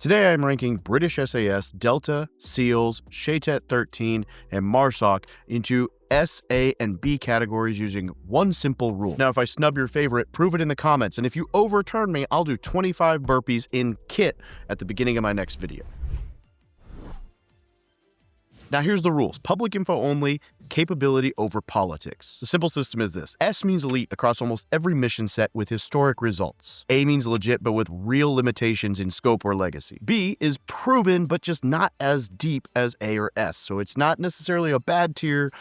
Today I'm ranking British SAS, Delta, SEALs, Shayetet 13, and MARSOC into S, A, and B categories using one simple rule. Now, if I snub your favorite, prove it in the comments, and if you overturn me, I'll do 25 burpees in kit at the beginning of my next video. Now here's the rules. Public info only, capability over politics. The simple system is this. S means elite across almost every mission set with historic results. A means legit but with real limitations in scope or legacy. B is proven but just not as deep as A or S. So it's not necessarily a bad tier,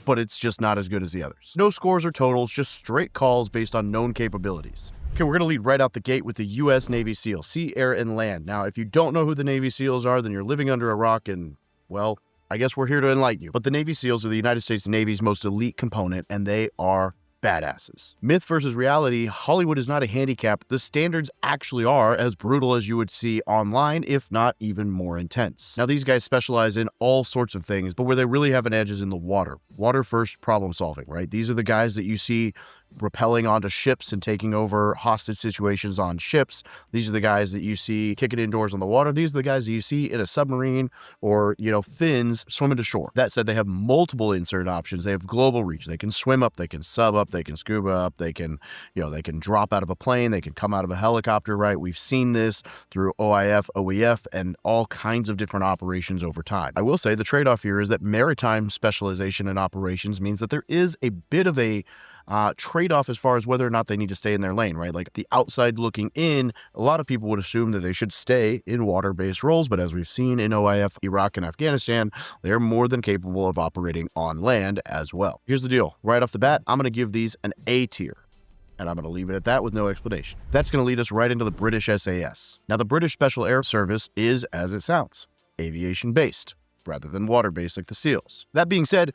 but it's just not as good as the others. No scores or totals, just straight calls based on known capabilities. Okay, we're going to lead right out the gate with the U.S. Navy SEAL, sea, air, and land. Now, if you don't know who the Navy SEALs are, then you're living under a rock and, well, I guess we're here to enlighten you. But the Navy SEALs are the United States Navy's most elite component, and they are badasses. Myth versus reality, Hollywood is not a handicap. The standards actually are as brutal as you would see online, if not even more intense. Now, these guys specialize in all sorts of things, but where they really have an edge is in the water. Water first problem solving, right? These are the guys that you see rappelling onto ships and taking over hostage situations on ships. These are the guys that you see kicking indoors on the water. These are the guys that you see in a submarine or, fins swimming to shore. That said, they have multiple insert options. They have global reach. They can swim up, they can sub up, they can scuba up, they can drop out of a plane, they can come out of a helicopter, right? We've seen this through OIF, OEF, and all kinds of different operations over time. I will say the trade-off here is that maritime specialization in operations means that there is a bit of a trade-off as far as whether or not they need to stay in their lane, right? Like the outside looking in, a lot of people would assume that they should stay in water-based roles, but as we've seen in OIF, Iraq, and Afghanistan, they're more than capable of operating on land as well. Here's the deal. Right off the bat, I'm going to give these an A tier. And I'm going to leave it at that with no explanation. That's going to lead us right into the British SAS. Now, the British Special Air Service is, as it sounds, aviation-based, rather than water-based like the SEALs. That being said,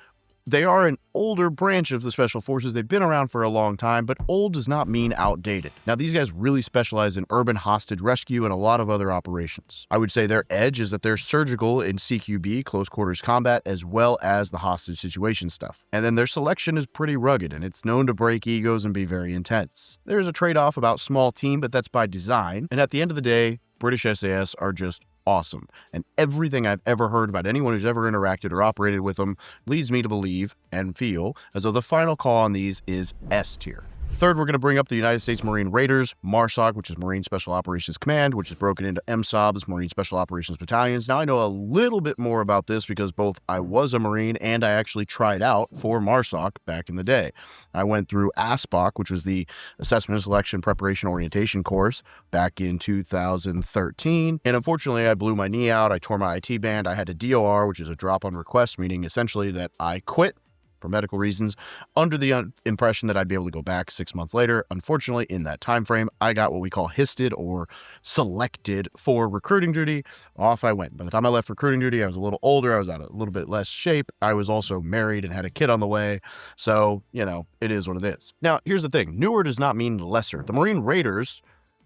they are an older branch of the Special Forces. They've been around for a long time, but old does not mean outdated. Now, these guys really specialize in urban hostage rescue and a lot of other operations. I would say their edge is that they're surgical in CQB, close quarters combat, as well as the hostage situation stuff. And then their selection is pretty rugged, and it's known to break egos and be very intense. There's a trade-off about small team, but that's by design. And at the end of the day, British SAS are just awesome. And everything I've ever heard about anyone who's ever interacted or operated with them leads me to believe and feel as though the final call on these is S tier. Third, we're going to bring up the United States Marine Raiders, MARSOC, which is Marine Special Operations Command, which is broken into MSOBs, Marine Special Operations Battalions. Now, I know a little bit more about this because both I was a Marine and I actually tried out for MARSOC back in the day. I went through ASPOC, which was the Assessment, Selection, Preparation, Orientation course back in 2013. And unfortunately, I blew my knee out. I tore my IT band. I had a DOR, which is a drop on request, meaning essentially that I quit for medical reasons, under the impression that I'd be able to go back 6 months later. Unfortunately, in that time frame, I got what we call HISted or selected for recruiting duty. Off I went. By the time I left recruiting duty, I was a little older. I was out of a little bit less shape. I was also married and had a kid on the way. So, it is what it is. Now, here's the thing. Newer does not mean lesser. The Marine Raiders,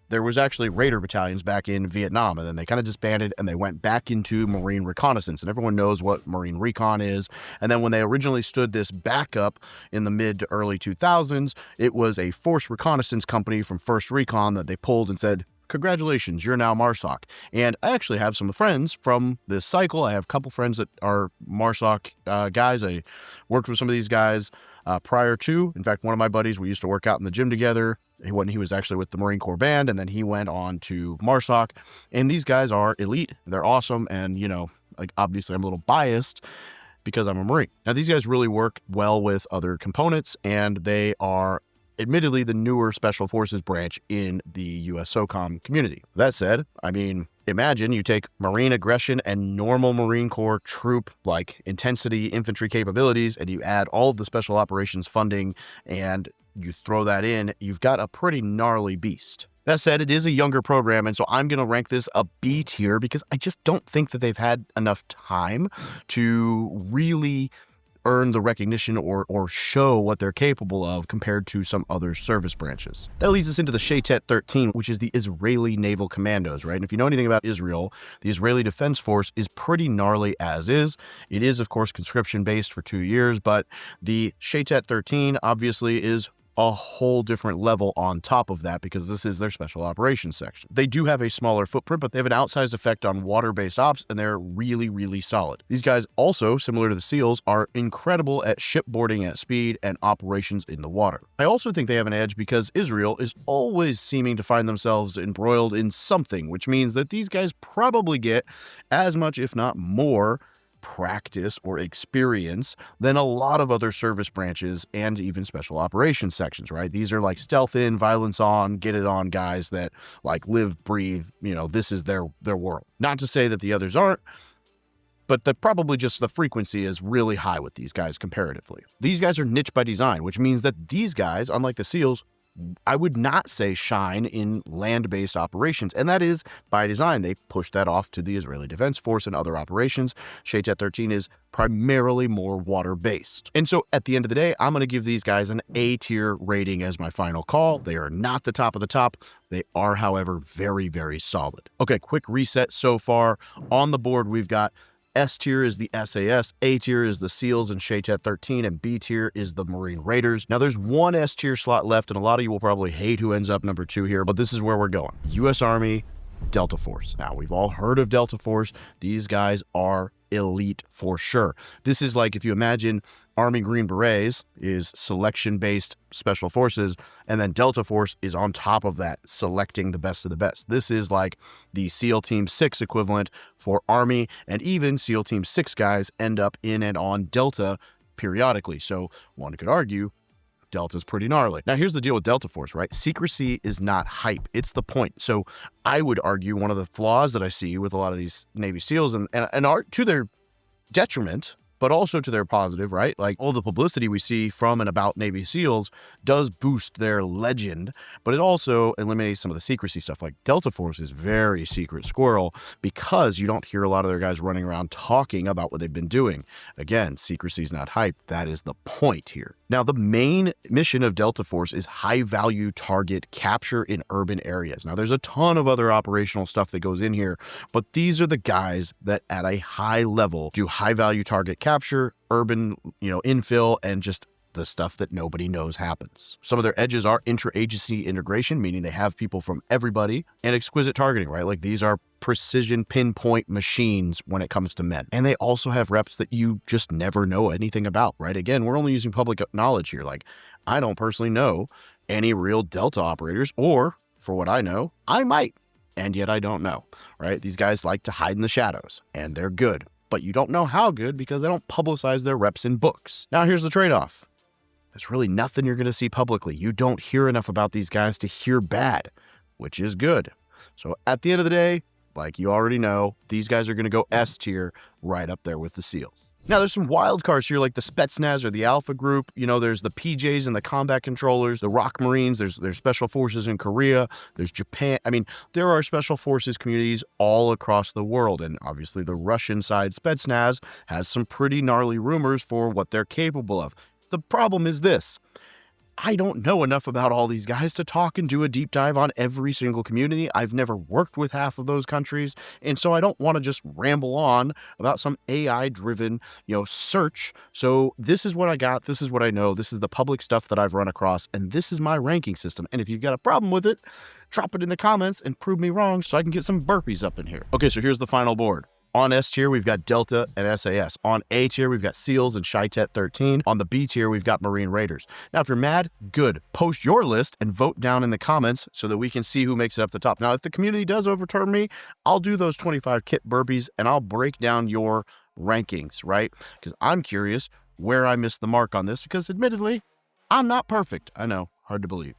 there was actually Raider battalions back in Vietnam, and then they kind of disbanded and they went back into Marine Reconnaissance. And everyone knows what Marine Recon is. And then when they originally stood this back up in the mid to early 2000s, it was a force reconnaissance company from First Recon that they pulled and said, congratulations, you're now MARSOC. And I actually have some friends from this cycle. I have a couple friends that are MARSOC guys. I worked with some of these guys prior to. In fact, one of my buddies, we used to work out in the gym together. He was actually with the Marine Corps band, and then he went on to MARSOC. And these guys are elite. They're awesome. And, obviously I'm a little biased because I'm a Marine. Now, these guys really work well with other components, and they are admittedly the newer Special Forces branch in the U.S. SOCOM community. That said, imagine you take Marine aggression and normal Marine Corps troop like intensity infantry capabilities, and you add all of the special operations funding, and you throw that in, you've got a pretty gnarly beast. That said, it is a younger program, and so I'm going to rank this a B tier because I just don't think that they've had enough time to really earn the recognition or show what they're capable of compared to some other service branches. That leads us into the Shayetet 13, which is the Israeli Naval Commandos, right? And if you know anything about Israel, the Israeli Defense Force is pretty gnarly as is. It is, of course, conscription-based for 2 years, but the Shayetet 13 obviously is a whole different level on top of that because this is their special operations section. They do have a smaller footprint, but they have an outsized effect on water-based ops, and they're really, really solid. These guys also, similar to the SEALs, are incredible at shipboarding at speed and operations in the water. I also think they have an edge because Israel is always seeming to find themselves embroiled in something, which means that these guys probably get as much, if not more, practice or experience than a lot of other service branches and even special operations sections, right? These are like stealth in, violence on, get it on guys that like live, breathe, this is their world. Not to say that the others aren't, but probably just the frequency is really high with these guys comparatively. These guys are niche by design, which means that these guys, unlike the SEALs, I would not say shine in land-based operations, and that is by design. They push that off to the Israeli Defense Force and other operations. Shayetet 13 is primarily more water-based. And so at the end of the day, I'm going to give these guys an A-tier rating as my final call. They are not the top of the top. They are, however, very, very solid. Okay, quick reset so far. On the board, we've got S tier is the SAS, A tier is the SEALs and Shayetet 13, and B tier is the Marine Raiders. Now there's one S tier slot left, and a lot of you will probably hate who ends up number 2 here, but this is where we're going. U.S. Army, Delta Force. Now we've all heard of Delta Force. These guys are elite for sure. This is like if you imagine Army Green Berets is selection-based special forces, and then Delta Force is on top of that, selecting the best of the best. This is like the SEAL Team 6 equivalent for Army, and even SEAL Team 6 guys end up in and on Delta periodically. So one could argue Delta's pretty gnarly. Now, here's the deal with Delta Force, right? Secrecy is not hype. It's the point. So I would argue one of the flaws that I see with a lot of these Navy SEALs and are to their detriment, but also to their positive, right? Like all the publicity we see from and about Navy SEALs does boost their legend, but it also eliminates some of the secrecy stuff. Like Delta Force is very secret squirrel because you don't hear a lot of their guys running around talking about what they've been doing. Again, secrecy is not hype. That is the point here. Now, the main mission of Delta Force is high-value target capture in urban areas. Now, there's a ton of other operational stuff that goes in here, but these are the guys that at a high level do high-value target capture, urban, infill, and just the stuff that nobody knows happens. Some of their edges are intra-agency integration, meaning they have people from everybody, and exquisite targeting, right? Like these are precision pinpoint machines when it comes to men. And they also have reps that you just never know anything about, right? Again, we're only using public knowledge here. Like I don't personally know any real Delta operators, or for what I know, I might, and yet I don't know, right? These guys like to hide in the shadows, and they're good, but you don't know how good because they don't publicize their reps in books. Now, here's the trade-off. There's really nothing you're going to see publicly. You don't hear enough about these guys to hear bad, which is good. So at the end of the day, like you already know, these guys are going to go S tier right up there with the SEALs. Now, there's some wild cards here, like the Spetsnaz or the Alpha Group. There's the PJs and the combat controllers, the Rock Marines. There's special forces in Korea. There's Japan. I mean, there are special forces communities all across the world. And obviously, the Russian side Spetsnaz has some pretty gnarly rumors for what they're capable of. The problem is this. I don't know enough about all these guys to talk and do a deep dive on every single community. I've never worked with half of those countries, and so I don't want to just ramble on about some AI-driven, search. So this is what I got. This is what I know. This is the public stuff that I've run across, and this is my ranking system. And if you've got a problem with it, drop it in the comments and prove me wrong so I can get some burpees up in here. Okay, so here's the final board. On S tier, we've got Delta and SAS. On A tier, we've got SEALs and Shayetet 13. On the B tier, we've got Marine Raiders. Now, if you're mad, good. Post your list and vote down in the comments so that we can see who makes it up the top. Now, if the community does overturn me, I'll do those 25 kit burpees and I'll break down your rankings, right? Because I'm curious where I missed the mark on this because admittedly, I'm not perfect. I know, hard to believe.